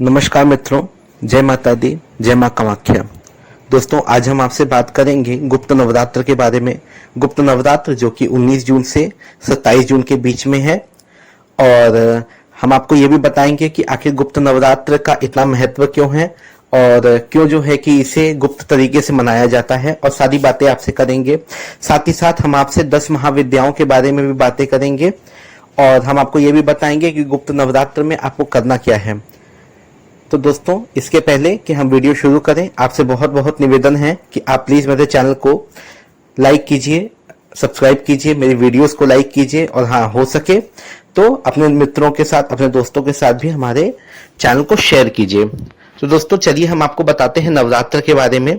नमस्कार मित्रों, जय माता दी, जय माँ कामाख्या। दोस्तों, आज हम आपसे बात करेंगे गुप्त नवरात्र के बारे में। गुप्त नवरात्र जो कि 19 जून से 27 जून के बीच में है, और हम आपको ये भी बताएंगे कि आखिर गुप्त नवरात्र का इतना महत्व क्यों है और क्यों जो है कि इसे गुप्त तरीके से मनाया जाता है, और सारी बातें आपसे करेंगे। साथ ही साथ हम आपसे 10 महाविद्याओं के बारे में भी बातें करेंगे, और हम आपको ये भी बताएंगे कि गुप्त नवरात्र में आपको करना क्या है। तो दोस्तों, इसके पहले कि हम वीडियो शुरू करें, आपसे बहुत बहुत निवेदन है कि आप प्लीज मेरे चैनल को लाइक कीजिए, सब्सक्राइब कीजिए, मेरी वीडियोस को लाइक कीजिए, और हाँ, हो सके तो अपने मित्रों के साथ, अपने दोस्तों के साथ भी हमारे चैनल को शेयर कीजिए। तो दोस्तों, चलिए हम आपको बताते हैं नवरात्र के बारे में।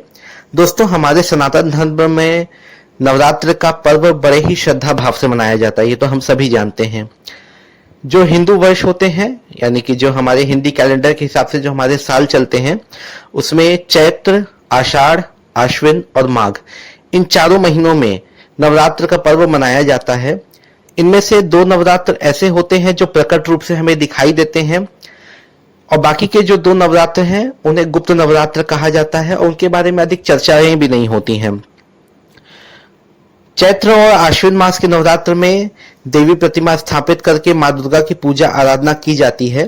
दोस्तों, हमारे सनातन धर्म में नवरात्र का पर्व बड़े ही श्रद्धा भाव से मनाया जाता है, ये तो हम सभी जानते हैं। जो हिंदू वर्ष होते हैं, यानी कि जो हमारे हिंदी कैलेंडर के हिसाब से जो हमारे साल चलते हैं, उसमें चैत्र, आषाढ़, आश्विन और माघ, इन चारों महीनों में नवरात्र का पर्व मनाया जाता है। इनमें से 2 नवरात्र ऐसे होते हैं जो प्रकट रूप से हमें दिखाई देते हैं, और बाकी के जो 2 नवरात्र हैं उन्हें गुप्त नवरात्र कहा जाता है, और उनके बारे में अधिक चर्चाएं भी नहीं होती हैं। चैत्र और आश्विन मास के नवरात्र में देवी प्रतिमा स्थापित करके माँ दुर्गा की पूजा आराधना की जाती है,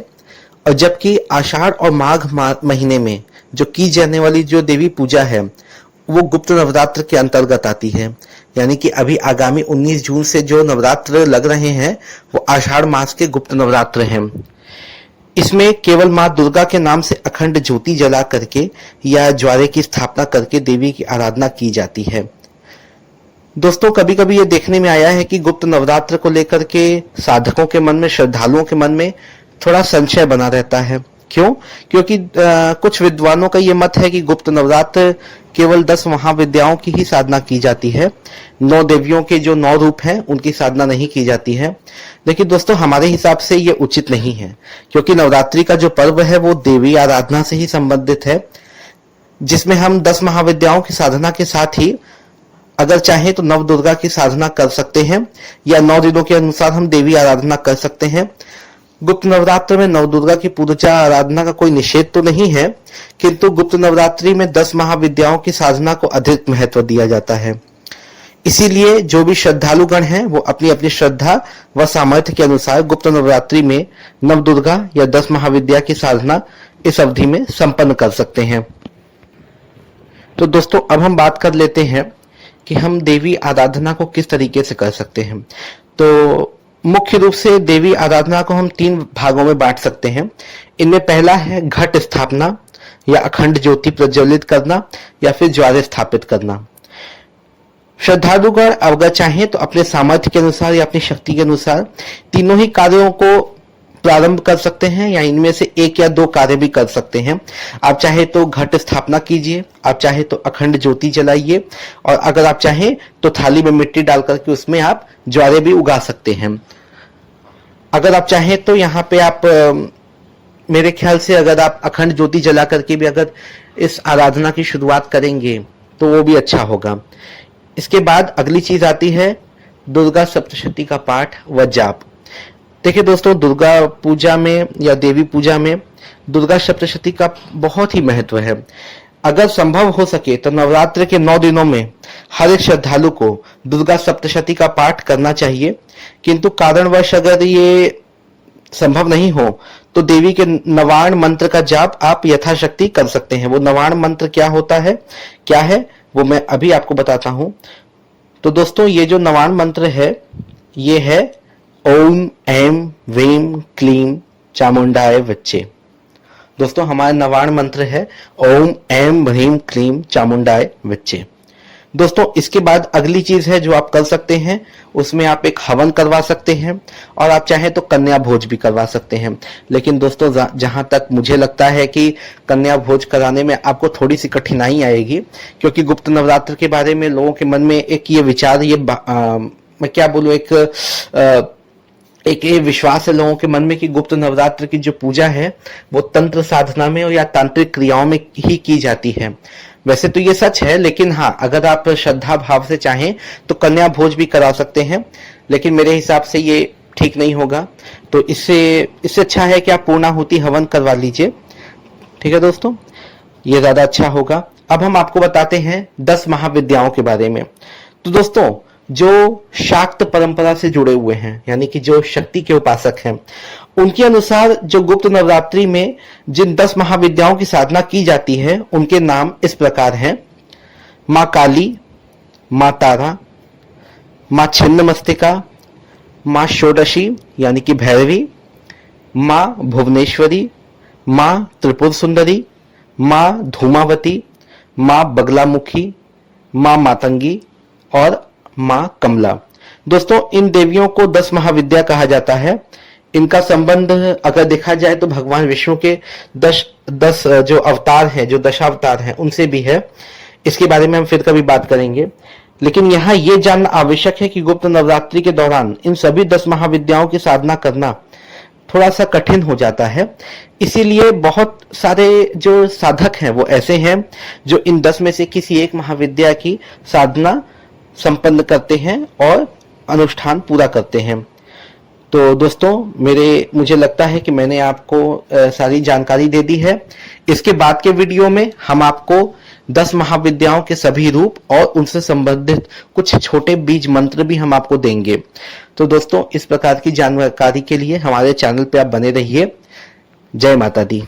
और जबकि आषाढ़ और माघ महीने में जो की जाने वाली जो देवी पूजा है वो गुप्त नवरात्र के अंतर्गत आती है। यानी कि अभी आगामी 19 जून से जो नवरात्र लग रहे हैं वो आषाढ़ मास के गुप्त नवरात्र हैं। इसमें केवल माँ दुर्गा के नाम से अखंड ज्योति जला करके या ज्वारे की स्थापना करके देवी की आराधना की जाती है। दोस्तों, कभी कभी ये देखने में आया है कि गुप्त नवरात्र को लेकर के साधकों के मन में, श्रद्धालुओं के मन में थोड़ा संशय बना रहता है। क्यों? क्योंकि कुछ विद्वानों का ये मत है कि गुप्त नवरात्र केवल 10 महाविद्याओं की ही साधना की जाती है, 9 देवियों के जो 9 रूप हैं उनकी साधना नहीं की जाती है। लेकिन दोस्तों, हमारे हिसाब से ये उचित नहीं है, क्योंकि नवरात्रि का जो पर्व है वो देवी आराधना से ही संबंधित है, जिसमें हम 10 महाविद्याओं की साधना के साथ ही अगर चाहे तो नव दुर्गा की साधना कर सकते हैं, या 9 दिनों के अनुसार हम देवी आराधना कर सकते हैं। गुप्त नवरात्र में नव दुर्गा की पूजा आराधना का कोई निषेध तो नहीं है, किंतु गुप्त नवरात्रि में 10 महाविद्याओं की साधना को अधिक महत्व दिया जाता है। इसीलिए जो भी श्रद्धालुगण हैं वो अपनी अपनी श्रद्धा व सामर्थ्य के अनुसार गुप्त नवरात्रि में नव दुर्गा या 10 महाविद्या की साधना इस अवधि में संपन्न कर सकते हैं। तो दोस्तों, अब हम बात कर लेते हैं कि हम देवी आराधना को किस तरीके से कर सकते हैं। तो मुख्य रूप से देवी आराधना को हम 3 भागों में बांट सकते हैं। इनमें पहला है घट स्थापना या अखंड ज्योति प्रज्वलित करना, या फिर ज्वारे स्थापित करना। श्रद्धालुगण अगर चाहें तो अपने सामर्थ्य के अनुसार या अपनी शक्ति के अनुसार तीनों ही कार्यों को प्रारंभ कर सकते हैं, या इनमें से 1 या 2 कार्य भी कर सकते हैं। आप चाहे तो घट स्थापना कीजिए, आप चाहे तो अखंड ज्योति जलाइए, और अगर आप चाहें तो थाली में मिट्टी डाल करके उसमें आप ज्वारे भी उगा सकते हैं। अगर आप चाहें तो यहाँ पे आप मेरे ख्याल से अगर आप अखंड ज्योति जला करके भी अगर इस आराधना की शुरुआत करेंगे तो वो भी अच्छा होगा। इसके बाद अगली चीज आती है दुर्गा सप्तशती का पाठ व जाप। देखिए दोस्तों, दुर्गा पूजा में या देवी पूजा में दुर्गा सप्तशती का बहुत ही महत्व है। अगर संभव हो सके तो नवरात्र के 9 दिनों में हर एक श्रद्धालु को दुर्गा सप्तशती का पाठ करना चाहिए, किंतु कारणवश अगर ये संभव नहीं हो तो देवी के नवाण मंत्र का जाप आप यथाशक्ति कर सकते हैं। वो नवाण मंत्र क्या होता है, क्या है, वो मैं अभी आपको बताता हूं। तो दोस्तों, ये जो नवाण मंत्र है ये है ओम ऐम वेम क्लीम चामुंडाय वच्चे। दोस्तों, हमारा नवाण मंत्र है ओम ऐम ह्रीम क्लीम चामुंडाय वच्चे। दोस्तों, इसके बाद अगली चीज है जो आप कर सकते हैं, उसमें आप एक हवन करवा सकते हैं, और आप चाहें तो कन्या भोज भी करवा सकते हैं। लेकिन दोस्तों, जहां तक मुझे लगता है कि कन्या भोज कराने में आपको थोड़ी सी कठिनाई आएगी, क्योंकि गुप्त नवरात्र के बारे में लोगों के मन में एक ये विचार, मैं क्या बोलूं, एक ये विश्वास है लोगों के मन में कि गुप्त नवरात्र की जो पूजा है वो तंत्र साधना में या तांत्रिक क्रियाओं में ही की जाती है। वैसे तो ये सच है, लेकिन हाँ, अगर आप श्रद्धा भाव से चाहें तो कन्या भोज भी करा सकते हैं, लेकिन मेरे हिसाब से ये ठीक नहीं होगा। तो इससे अच्छा है कि आप पूर्णाहुति हवन करवा लीजिए। ठीक है दोस्तों, ये ज्यादा अच्छा होगा। अब हम आपको बताते हैं 10 महाविद्याओं के बारे में। तो दोस्तों, जो शाक्त परंपरा से जुड़े हुए हैं, यानी कि जो शक्ति के उपासक हैं, उनके अनुसार जो गुप्त नवरात्रि में जिन 10 महाविद्याओं की साधना की जाती है, उनके नाम इस प्रकार हैं: माँ काली, माँ तारा, माँ छिन्नमस्तिका, माँ षोडशी यानी कि भैरवी, माँ भुवनेश्वरी, माँ त्रिपुर सुंदरी, माँ धूमावती, माँ बगलामुखी, माँ मातंगी और माँ कमला। दोस्तों, इन देवियों को 10 महाविद्या कहा जाता है। इनका संबंध अगर देखा जाए तो भगवान विष्णु के 10 जो अवतार हैं, जो दशावतार हैं, उनसे भी है। इसके बारे में हम फिर कभी बात करेंगे। लेकिन यहाँ ये जानना आवश्यक है कि गुप्त नवरात्रि के दौरान इन सभी 10 महाविद्याओं की साधना करना थोड़ा सा कठिन हो जाता है। इसीलिए बहुत सारे जो साधक हैं वो ऐसे हैं जो इन 10 में से किसी एक महाविद्या की साधना संपन्न करते हैं और अनुष्ठान पूरा करते हैं। तो दोस्तों, मुझे लगता है कि मैंने आपको सारी जानकारी दे दी है। इसके बाद के वीडियो में हम आपको 10 महाविद्याओं के सभी रूप और उनसे संबंधित कुछ छोटे बीज मंत्र भी हम आपको देंगे। तो दोस्तों, इस प्रकार की जानकारी के लिए हमारे चैनल पे आप बने रहिए। जय माता दी।